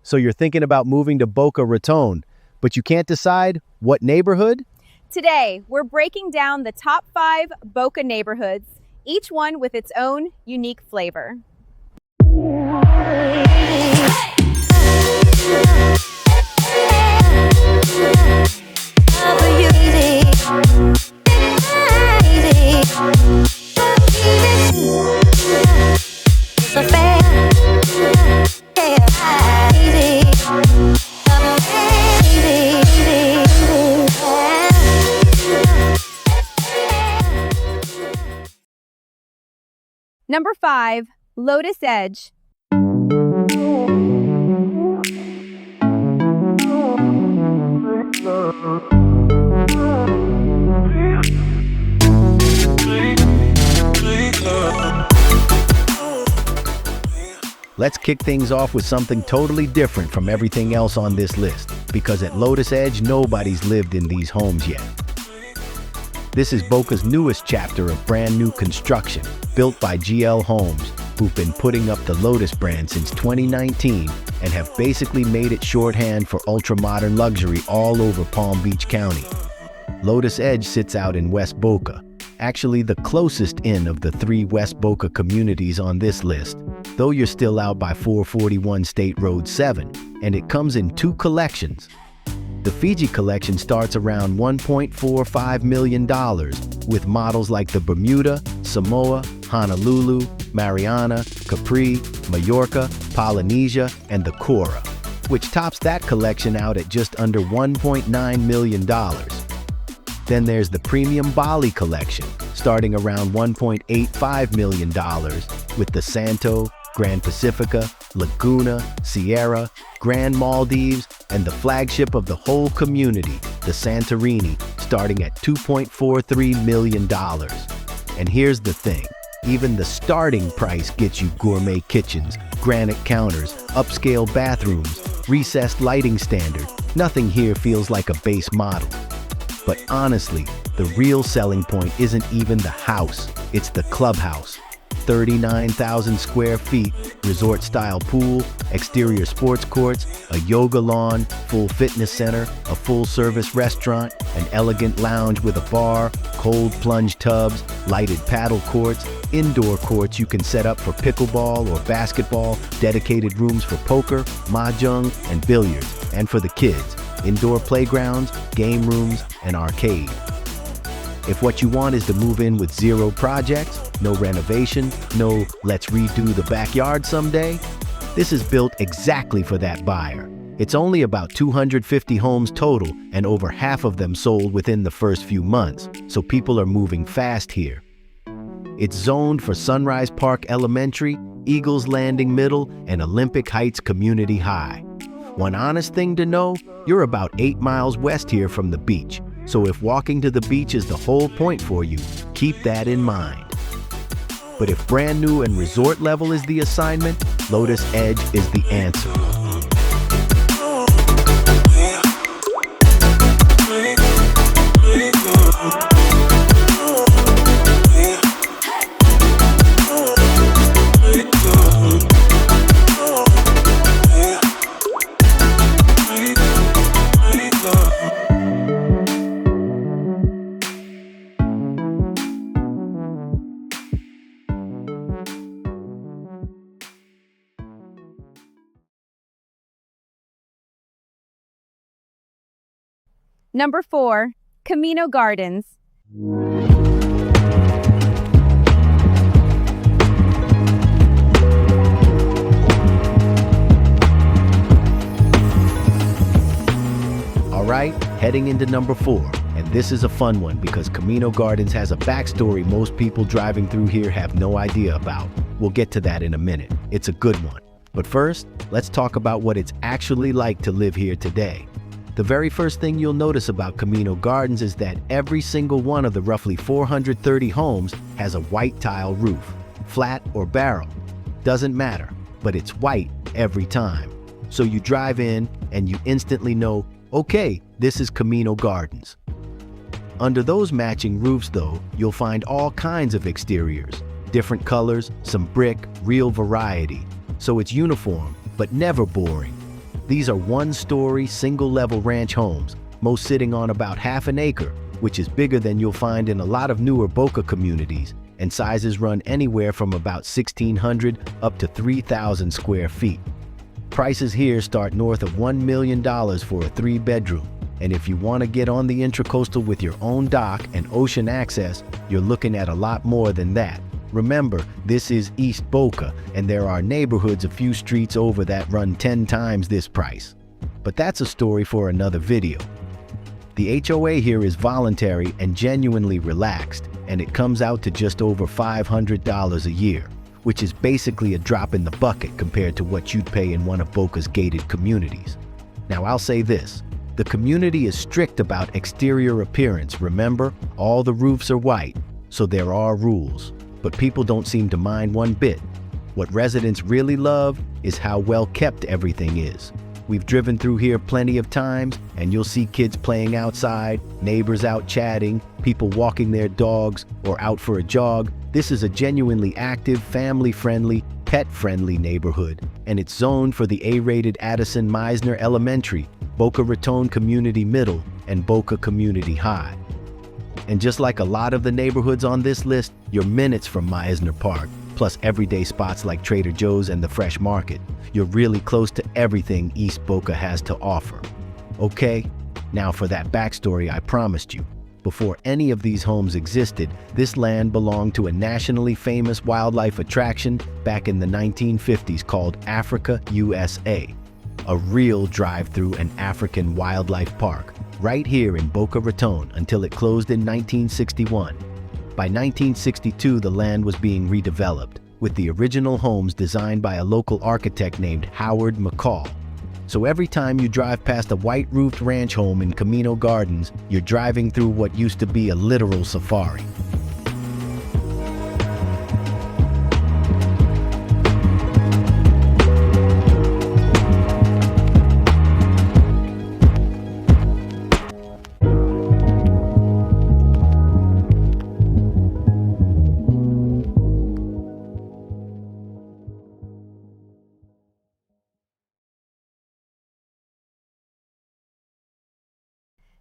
So you're thinking about moving to Boca Raton, but you can't decide what neighborhood? Today, we're breaking down the top 5 Boca neighborhoods, each one with its own unique flavor. Number 5, Lotus Edge. Let's kick things off with something totally different from everything else on this list, because at Lotus Edge, nobody's lived in these homes yet. This is Boca's newest chapter of brand new construction, built by GL Homes, who've been putting up the Lotus brand since 2019 and have basically made it shorthand for ultra-modern luxury all over Palm Beach County. Lotus Edge sits out in West Boca, actually the closest in of the 3 West Boca communities on this list, though you're still out by 441 State Road 7, and it comes in 2 collections. The Fiji collection starts around $1.45 million, with models like the Bermuda, Samoa, Honolulu, Mariana, Capri, Mallorca, Polynesia, and the Cora, which tops that collection out at just under $1.9 million. Then there's the premium Bali collection, starting around $1.85 million, with the Santo, Grand Pacifica, Laguna, Sierra, Grand Maldives, and the flagship of the whole community, the Santorini, starting at $2.43 million. And here's the thing, even the starting price gets you gourmet kitchens, granite counters, upscale bathrooms, recessed lighting standard. Nothing here feels like a base model. But honestly, the real selling point isn't even the house, it's the clubhouse. 39,000 square feet, resort-style pool, exterior sports courts, a yoga lawn, full fitness center, a full-service restaurant, an elegant lounge with a bar, cold plunge tubs, lighted paddle courts, indoor courts you can set up for pickleball or basketball, dedicated rooms for poker, mahjong, and billiards, and for the kids, indoor playgrounds, game rooms, and arcade. If what you want is to move in with 0 projects, no renovation, no let's redo the backyard someday, this is built exactly for that buyer. It's only about 250 homes total, and over half of them sold within the first few months, so people are moving fast here. It's zoned for Sunrise Park Elementary, Eagles Landing Middle, and Olympic Heights Community High. One honest thing to know, you're about 8 miles west here from the beach. So if walking to the beach is the whole point for you, keep that in mind. But if brand new and resort level is the assignment, Lotus Edge is the answer. Number 4, Camino Gardens. All right, heading into number 4, and this is a fun one because Camino Gardens has a backstory most people driving through here have no idea about. We'll get to that in a minute. It's a good one. But first, let's talk about what it's actually like to live here today. The very first thing you'll notice about Camino Gardens is that every single one of the roughly 430 homes has a white tile roof, flat or barrel. Doesn't matter, but it's white every time. So you drive in and you instantly know, okay, this is Camino Gardens. Under those matching roofs though, you'll find all kinds of exteriors, different colors, some brick, real variety. So it's uniform, but never boring. These are one-story, single-level ranch homes, most sitting on about half an acre, which is bigger than you'll find in a lot of newer Boca communities, and sizes run anywhere from about 1,600 up to 3,000 square feet. Prices here start north of $1 million for a 3-bedroom, and if you want to get on the Intracoastal with your own dock and ocean access, you're looking at a lot more than that. Remember, this is East Boca, and there are neighborhoods a few streets over that run 10 times this price. But that's a story for another video. The HOA here is voluntary and genuinely relaxed, and it comes out to just over $500 a year, which is basically a drop in the bucket compared to what you'd pay in one of Boca's gated communities. Now I'll say this, the community is strict about exterior appearance, remember? All the roofs are white, so there are rules, but people don't seem to mind one bit. What residents really love is how well kept everything is. We've driven through here plenty of times, and you'll see kids playing outside, neighbors out chatting, people walking their dogs, or out for a jog. This is a genuinely active, family-friendly, pet-friendly neighborhood, and it's zoned for the A-rated Addison Mizner Elementary, Boca Raton Community Middle, and Boca Community High. And just like a lot of the neighborhoods on this list, you're minutes from Mizner Park, plus everyday spots like Trader Joe's and the Fresh Market. You're really close to everything East Boca has to offer. Okay, now for that backstory I promised you. Before any of these homes existed, this land belonged to a nationally famous wildlife attraction back in the 1950s called Africa, USA. A real drive-through and African wildlife park, right here in Boca Raton until it closed in 1961. By 1962, the land was being redeveloped, with the original homes designed by a local architect named Howard McCall. So every time you drive past a white-roofed ranch home in Camino Gardens, you're driving through what used to be a literal safari.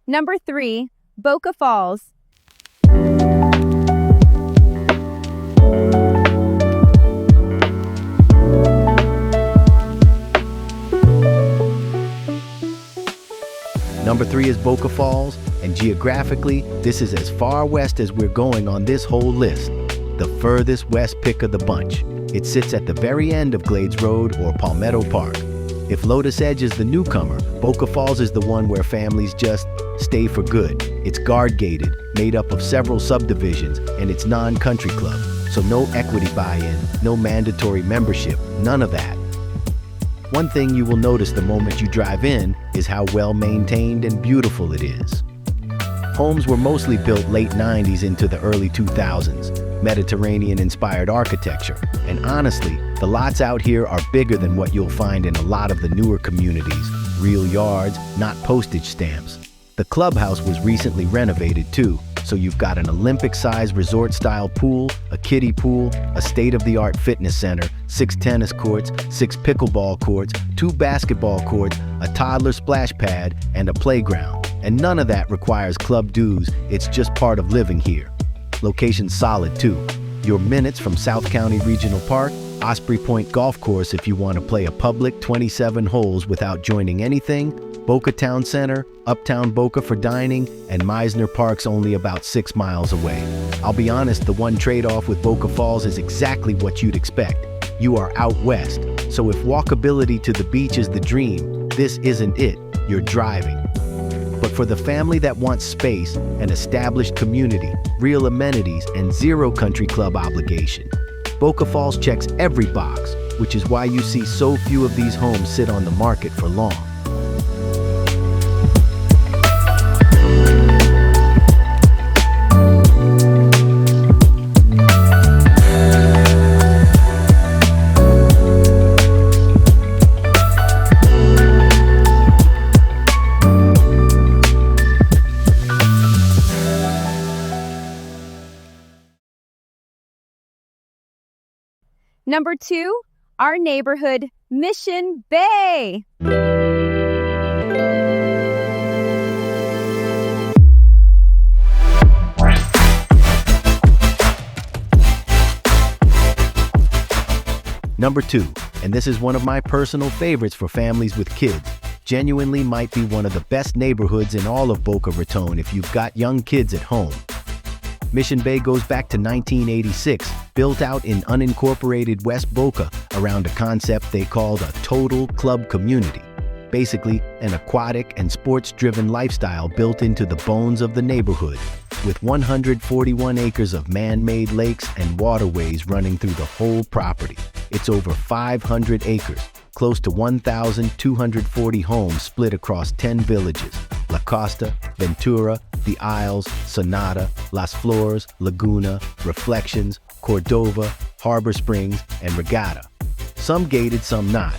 Number 3, Boca Falls. Number 3 is Boca Falls, and geographically, this is as far west as we're going on this whole list. The furthest west pick of the bunch. It sits at the very end of Glades Road or Palmetto Park. If Lotus Edge is the newcomer, Boca Falls is the one where families just stay for good. It's guard-gated, made up of several subdivisions, and it's non-country club. So no equity buy-in, no mandatory membership, none of that. One thing you will notice the moment you drive in is how well-maintained and beautiful it is. Homes were mostly built late 90s into the early 2000s, Mediterranean-inspired architecture, and honestly, the lots out here are bigger than what you'll find in a lot of the newer communities, real yards, not postage stamps. The clubhouse was recently renovated too, so you've got an Olympic-sized resort-style pool, a kiddie pool, a state-of-the-art fitness center, 6 tennis courts, 6 pickleball courts, 2 basketball courts, a toddler splash pad, and a playground. And none of that requires club dues, it's just part of living here. Location's solid too. You're minutes from South County Regional Park, Osprey Point Golf Course if you want to play a public 27 holes without joining anything, Boca Town Center, Uptown Boca for dining, and Mizner Park's only about 6 miles away. I'll be honest, the one trade-off with Boca Falls is exactly what you'd expect. You are out west, so if walkability to the beach is the dream, this isn't it, you're driving. But for the family that wants space, an established community, real amenities, and zero country club obligation, Boca Falls checks every box, which is why you see so few of these homes sit on the market for long. Number 2, our neighborhood, Mission Bay. Number 2, and this is one of my personal favorites for families with kids, genuinely might be one of the best neighborhoods in all of Boca Raton if you've got young kids at home. Mission Bay goes back to 1986, built out in unincorporated West Boca around a concept they called a total club community. Basically, an aquatic and sports-driven lifestyle built into the bones of the neighborhood, with 141 acres of man-made lakes and waterways running through the whole property. It's over 500 acres, close to 1,240 homes split across 10 villages: La Costa, Ventura, The Isles, Sonata, Las Flores, Laguna, Reflections, Cordova, Harbor Springs, and Regatta. Some gated, some not.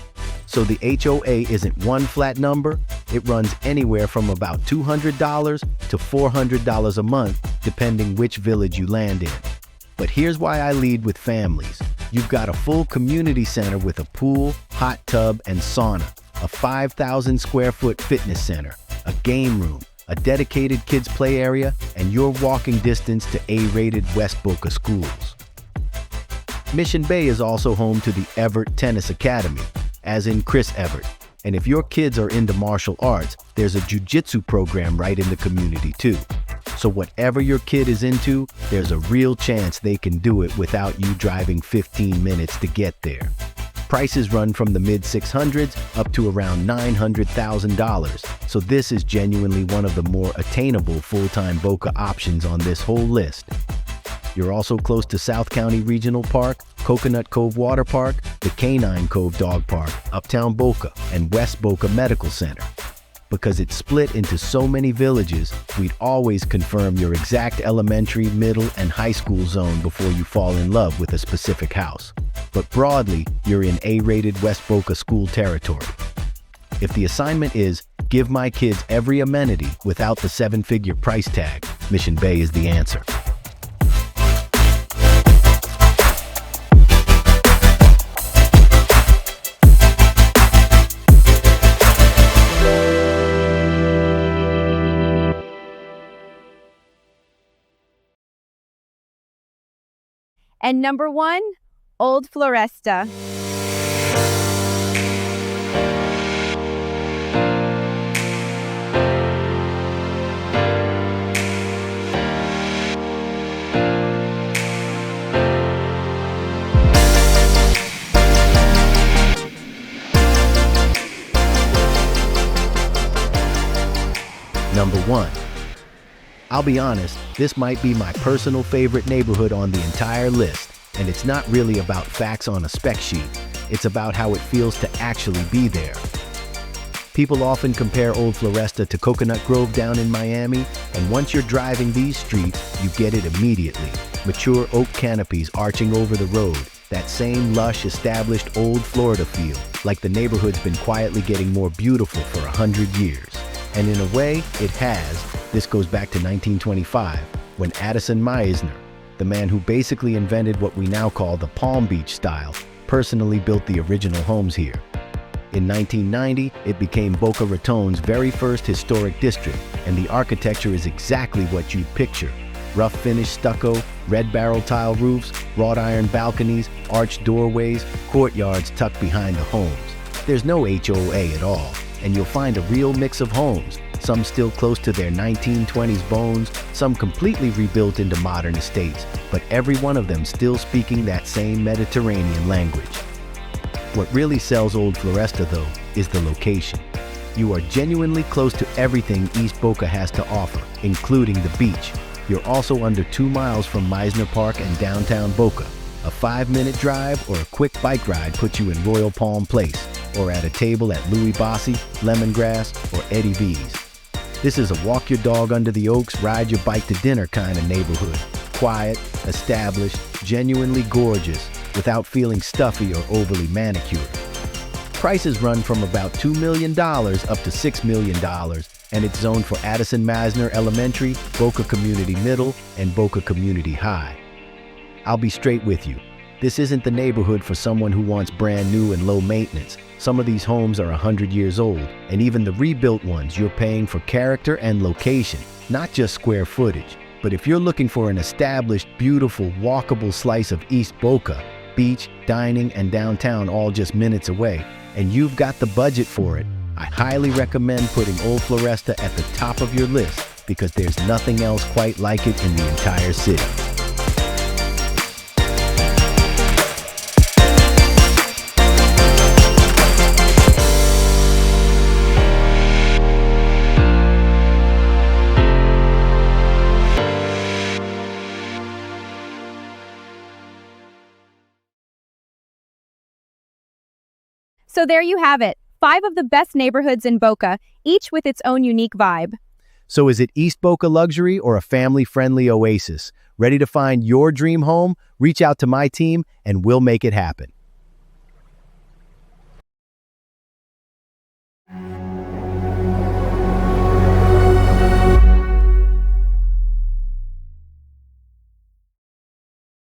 So the HOA isn't one flat number. It runs anywhere from about $200 to $400 a month, depending which village you land in. But here's why I lead with families. You've got a full community center with a pool, hot tub, and sauna, a 5,000 square foot fitness center, a game room, a dedicated kids play area, and your walking distance to A-rated West Boca schools. Mission Bay is also home to the Everett Tennis Academy, as in Chris Everett. And if your kids are into martial arts, there's a jiu-jitsu program right in the community too. So whatever your kid is into, there's a real chance they can do it without you driving 15 minutes to get there. Prices run from the mid-600s up to around $900,000, so this is genuinely one of the more attainable full-time Boca options on this whole list. You're also close to South County Regional Park, Coconut Cove Water Park, the Canine Cove Dog Park, Uptown Boca, and West Boca Medical Center. Because it's split into so many villages, we'd always confirm your exact elementary, middle, and high school zone before you fall in love with a specific house. But broadly, you're in A-rated West Boca school territory. If the assignment is, give my kids every amenity without the 7-figure price tag, Mission Bay is the answer. And number 1, Old Floresta. Number 1. I'll be honest, this might be my personal favorite neighborhood on the entire list, and it's not really about facts on a spec sheet. It's about how it feels to actually be there. People often compare Old Floresta to Coconut Grove down in Miami, and once you're driving these streets, you get it immediately. Mature oak canopies arching over the road, that same lush, established old Florida feel, like the neighborhood's been quietly getting more beautiful for 100 years. And in a way, it has. This goes back to 1925, when Addison Mizner, the man who basically invented what we now call the Palm Beach style, personally built the original homes here. In 1990, it became Boca Raton's very first historic district, and the architecture is exactly what you'd picture. Rough finished stucco, red barrel tile roofs, wrought iron balconies, arched doorways, courtyards tucked behind the homes. There's no HOA at all, and you'll find a real mix of homes, some still close to their 1920s bones, some completely rebuilt into modern estates, but every one of them still speaking that same Mediterranean language. What really sells Old Floresta, though, is the location. You are genuinely close to everything East Boca has to offer, including the beach. You're also under 2 miles from Mizner Park and downtown Boca. A 5-minute drive or a quick bike ride puts you in Royal Palm Place, or at a table at Louis Bossi, Lemongrass, or Eddie V's. This is a walk your dog under the oaks, ride your bike to dinner kind of neighborhood. Quiet, established, genuinely gorgeous, without feeling stuffy or overly manicured. Prices run from about $2 million up to $6 million, and it's zoned for Addison Mizner Elementary, Boca Community Middle, and Boca Community High. I'll be straight with you. This isn't the neighborhood for someone who wants brand new and low maintenance. Some of these homes are 100 years old, and even the rebuilt ones, you're paying for character and location, not just square footage. But if you're looking for an established, beautiful, walkable slice of East Boca, beach, dining, and downtown all just minutes away, and you've got the budget for it, I highly recommend putting Old Floresta at the top of your list because there's nothing else quite like it in the entire city. So there you have it, 5 of the best neighborhoods in Boca, each with its own unique vibe. So is it East Boca luxury or a family-friendly oasis? Ready to find your dream home? Reach out to my team and we'll make it happen.